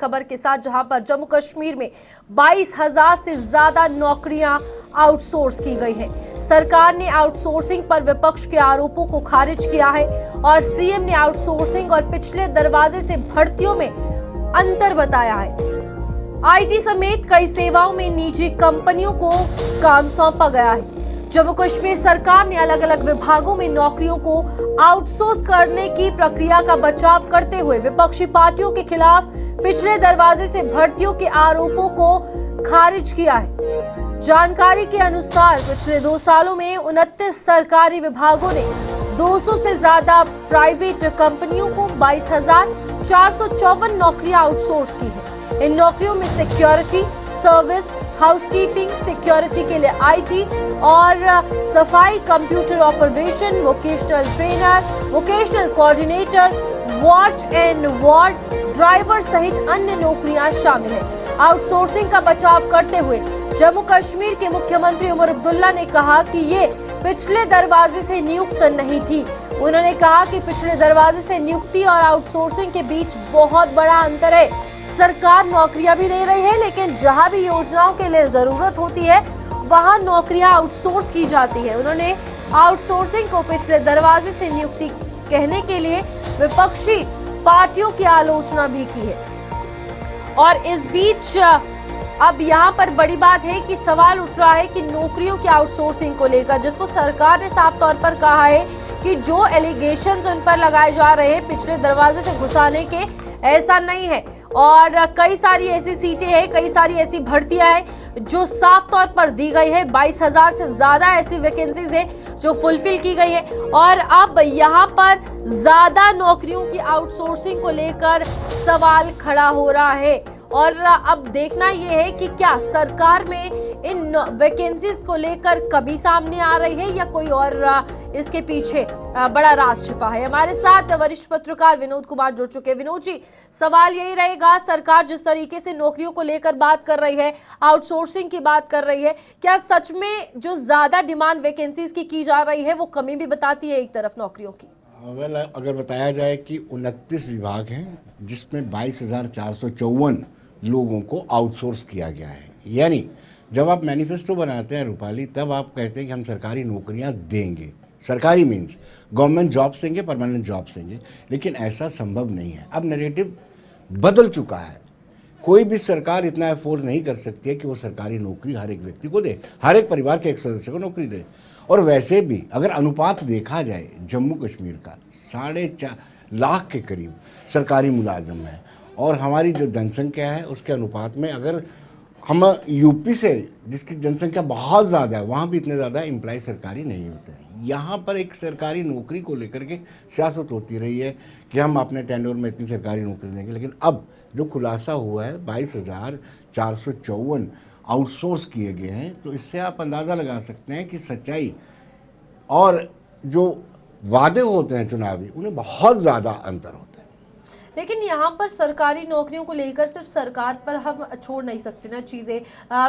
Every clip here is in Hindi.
खबर के साथ, जहां पर जम्मू कश्मीर में 22,000 से ज्यादा नौकरियां आउटसोर्स की गई हैं। सरकार ने आउटसोर्सिंग पर विपक्ष के आरोपों को खारिज किया है और सीएम ने आउटसोर्सिंग और पिछले दरवाजे से भर्तियों में अंतर बताया है। आईटी समेत कई सेवाओं में निजी कंपनियों को काम सौंपा गया है। जम्मू कश्मीर सरकार ने अलग अलग विभागों में नौकरियों को आउटसोर्स करने की प्रक्रिया का बचाव करते हुए विपक्षी पार्टियों के खिलाफ पिछले दरवाजे से भर्तियों के आरोपों को खारिज किया है। जानकारी के अनुसार पिछले 2 सालों में 29 सरकारी विभागों ने 200 से ज्यादा प्राइवेट कंपनियों को 22,454 नौकरियां आउटसोर्स की है। इन नौकरियों में सिक्योरिटी, सर्विस, हाउसकीपिंग, सिक्योरिटी के लिए आईटी और सफाई, computer operation, vocational trainer, vocational coordinator, watch and ward driver सहित अन्य नौकरियां शामिल हैं। आउटसोर्सिंग का बचाव करते हुए जम्मू कश्मीर के मुख्यमंत्री उमर अब्दुल्ला ने कहा कि ये पिछले दरवाजे से नियुक्त नहीं थी। उन्होंने कहा कि पिछले दरवाजे से नियुक्ति और आउटसोर्सिंग के बीच बहुत बड़ा अंतर है। सरकार नौकरियां भी दे रही है, लेकिन जहां भी योजनाओं के लिए जरूरत होती है वहां नौकरियां आउटसोर्स की जाती है। उन्होंने आउटसोर्सिंग को पिछले दरवाजे से नियुक्ति कहने के लिए विपक्षी पार्टियों की आलोचना भी की है। और इस बीच अब यहाँ पर बड़ी बात है कि सवाल उठ रहा है कि नौकरियों की आउटसोर्सिंग को लेकर, जिसको सरकार ने साफ तौर पर कहा है कि जो एलिगेशंस उन पर लगाए जा रहे हैं पिछले दरवाजे से घुसाने के, ऐसा नहीं है। और कई सारी ऐसी सीटें हैं, कई सारी ऐसी भर्तियां हैं जो साफ तौर पर दी गई है। 22,000 से ज्यादा ऐसी वैकेंसीज है जो फुलफिल की गई है। और अब यहाँ पर ज्यादा नौकरियों की आउटसोर्सिंग को लेकर सवाल खड़ा हो रहा है। और अब देखना यह है कि क्या सरकार में इन वैकेंसीज को लेकर कभी सामने आ रही है या कोई और इसके पीछे बड़ा राज छिपा है। हमारे साथ वरिष्ठ पत्रकार विनोद कुमार जुड़ चुके हैं। विनोद जी, सवाल यही रहेगा, सरकार जिस तरीके से नौकरियों को लेकर बात कर रही है, आउटसोर्सिंग की बात कर रही है, क्या सच में जो ज्यादा डिमांड वैकेंसीज की जा रही है वो कमी भी बताती है एक तरफ नौकरियों की? अगर बताया जाए कि 29 विभाग हैं जिसमें 22,454 लोगों को आउटसोर्स किया गया है। यानी जब आप मैनिफेस्टो बनाते हैं रूपाली, तब आप कहते हैं कि हम सरकारी नौकरियां देंगे। सरकारी मीन्स गवर्नमेंट जॉब्स देंगे, परमानेंट जॉब्स देंगे, लेकिन ऐसा संभव नहीं है। अब नैरेटिव बदल चुका है। कोई भी सरकार इतना अफोर्ड नहीं कर सकती है कि वो सरकारी नौकरी हर एक व्यक्ति को दे, हर एक परिवार के एक सदस्य को नौकरी दे। और वैसे भी अगर अनुपात देखा जाए जम्मू कश्मीर का 4.5 लाख के करीब सरकारी मुलाजिम है, और हमारी जो जनसंख्या है उसके अनुपात में अगर हम यूपी से, जिसकी जनसंख्या बहुत ज़्यादा है, वहाँ भी इतने ज़्यादा एम्प्लॉय सरकारी नहीं होते हैं। यहाँ पर एक सरकारी नौकरी को लेकर के सियासत होती रही है कि हम अपने टेन्योर में इतनी सरकारी नौकरी देंगे, लेकिन अब जो खुलासा हुआ है 22,454 आउटसोर्स किए गए हैं, तो इससे आप अंदाज़ा लगा सकते हैं कि सच्चाई और जो वादे होते हैं चुनावी, उन्हें बहुत ज़्यादा अंतर होता है। लेकिन यहाँ पर सरकारी नौकरियों को लेकर सिर्फ सरकार पर हम छोड़ नहीं सकते ना चीज़ें।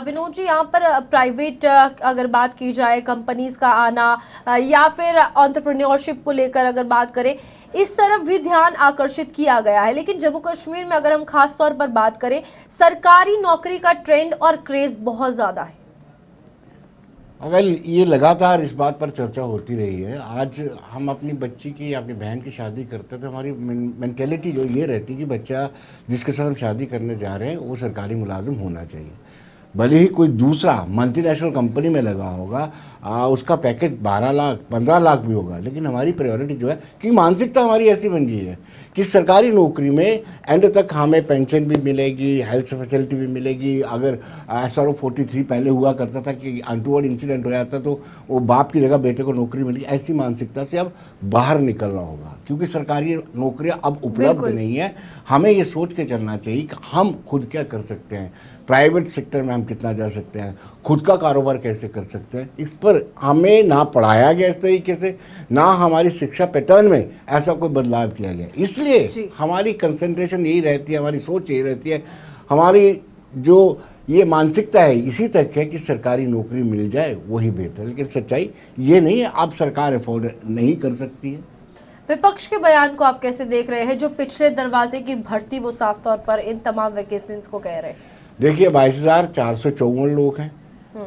विनोद जी, यहाँ पर प्राइवेट अगर बात की जाए, कंपनीज का आना या फिर एंटरप्रेन्योरशिप को लेकर अगर बात करें, इस तरफ भी ध्यान आकर्षित किया गया है। लेकिन जम्मू कश्मीर में अगर हम खास तौर पर बात करें, सरकारी नौकरी का ट्रेंड और क्रेज बहुत ज़्यादा है। अगर ये लगातार इस बात पर चर्चा होती रही है। आज हम अपनी बच्ची की या अपनी बहन की शादी करते थे, हमारी मेंटेलिटी जो ये रहती कि बच्चा जिसके साथ हम शादी करने जा रहे हैं वो सरकारी मुलाजिम होना चाहिए। भले ही कोई दूसरा मल्टीनेशनल कंपनी में लगा होगा, उसका पैकेज 12 लाख 15 लाख भी होगा, लेकिन हमारी प्रायोरिटी जो है कि मानसिकता हमारी ऐसी बन गई है कि सरकारी नौकरी में एंड तक हमें पेंशन भी मिलेगी, हेल्थ फैसिलिटी भी मिलेगी। अगर SRO 43 पहले हुआ करता था कि अनटूवर्ड इंसिडेंट हो जाता तो वो बाप की जगह बेटे को नौकरी मिलेगी, ऐसी मानसिकता से अब बाहर निकलना होगा, क्योंकि सरकारी नौकरियां अब उपलब्ध नहीं है। हमें ये सोच के चलना चाहिए कि हम खुद क्या कर सकते हैं, प्राइवेट सेक्टर में हम कितना जा सकते हैं, खुद का कारोबार कैसे कर सकते हैं। इस पर हमें ना पढ़ाया गया इस तरीके से, ना हमारी शिक्षा पैटर्न में ऐसा कोई बदलाव किया गया। इसलिए हमारी कंसंट्रेशन यही रहती है, हमारी सोच यही रहती है, हमारी जो ये मानसिकता है इसी तक है कि सरकारी नौकरी मिल जाए वही बेहतर। लेकिन सच्चाई ये नहीं है, अब सरकार अफोर्ड नहीं कर सकती है। विपक्ष के बयान को आप कैसे देख रहे हैं, जो पिछले दरवाजे की भर्ती वो साफ तौर पर इन तमाम वैकेंसीज को कह रहे हैं? देखिए 22,454 लोग हैं।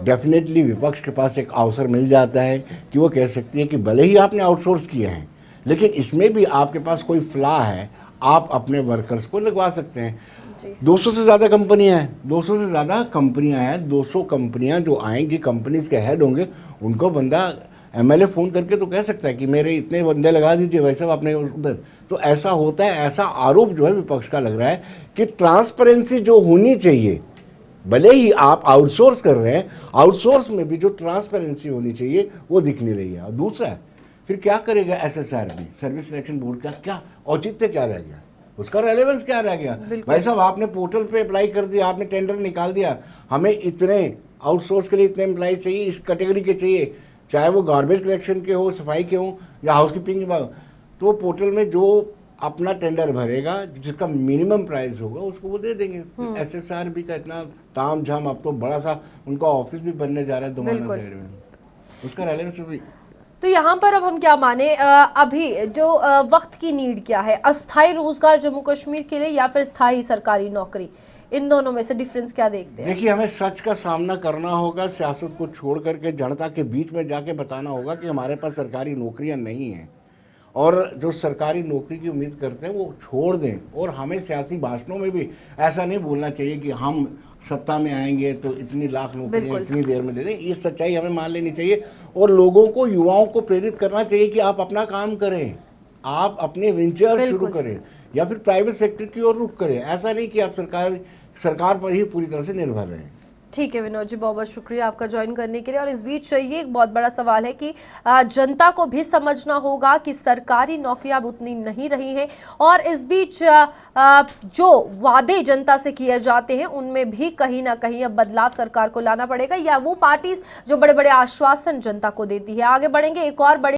डेफिनेटली विपक्ष के पास एक अवसर मिल जाता है कि वो कह सकती है कि भले ही आपने आउटसोर्स किए हैं, लेकिन इसमें भी आपके पास कोई फ्लॉ है, आप अपने वर्कर्स को लगवा सकते हैं। 200 से ज़्यादा कंपनियां हैं, 200 से ज़्यादा कंपनियां हैं। 200 कंपनियां जो आएंगी, कंपनीज के हेड होंगे, उनको बंदा एमएलए फ़ोन करके तो कह सकता है कि मेरे इतने बंदे लगा दीजिए, वैसे आपने उधर। तो ऐसा होता है। ऐसा आरोप जो है विपक्ष का लग रहा है कि ट्रांसपेरेंसी जो होनी चाहिए, भले ही आप आउटसोर्स कर रहे हैं, आउटसोर्स में भी जो ट्रांसपेरेंसी होनी चाहिए वो दिख नहीं रही है। और दूसरा, फिर क्या करेगा एसएसआरबी, सर्विस सिलेक्शन बोर्ड का क्या औचित्य क्या रह गया, उसका रेलेवेंस क्या रह गया? भाई साहब, आपने पोर्टल पे अप्लाई कर दिया, आपने टेंडर निकाल दिया, हमें इतने आउटसोर्स के लिए इतने एम्प्लॉय चाहिए, इस कैटेगरी के चाहिए, चाहे वो गार्बेज कलेक्शन के हो, सफाई के हो या हाउसकीपिंग विभाग, तो पोर्टल में जो अपना टेंडर भरेगा, जिसका मिनिमम प्राइस होगा, उसको वो दे देंगे। एसएसआरबी का इतना ताम झाम, अब तो बड़ा सा उनका ऑफिस भी बनने जा रहा है दोमाना साइड में, उसका रेलेवेंस भी। तो यहाँ पर अब हम क्या माने, अभी जो वक्त की नीड क्या है, अस्थायी रोजगार जम्मू कश्मीर के लिए या फिर स्थायी सरकारी नौकरी, इन दोनों में से डिफरेंस क्या देखते हैं? देखिए, हमें सच का सामना करना होगा, सियासत को छोड़ करके जनता के बीच में जाके बताना होगा कि हमारे पास सरकारी नौकरियां नहीं हैं, और जो सरकारी नौकरी की उम्मीद करते हैं वो छोड़ दें। और हमें सियासी भाषणों में भी ऐसा नहीं बोलना चाहिए कि हम सत्ता में आएंगे तो इतनी लाख नौकरियां इतनी देर में दे दें। ये सच्चाई हमें मान लेनी चाहिए और लोगों को, युवाओं को प्रेरित करना चाहिए कि आप अपना काम करें, आप अपने वेंचर शुरू करें या फिर प्राइवेट सेक्टर की ओर रुख करें। ऐसा नहीं कि आप सरकार पर ही पूरी तरह से निर्भर रहें। ठीक है विनोद जी, बहुत बहुत शुक्रिया आपका ज्वाइन करने के लिए। और इस बीच ये एक बहुत बड़ा सवाल है कि जनता को भी समझना होगा कि सरकारी नौकरियां अब उतनी नहीं रही हैं, और इस बीच जो वादे जनता से किए जाते हैं उनमें भी कहीं ना कहीं अब बदलाव सरकार को लाना पड़ेगा, या वो पार्टीज जो बड़े बड़े आश्वासन जनता को देती है। आगे बढ़ेंगे, एक और बड़े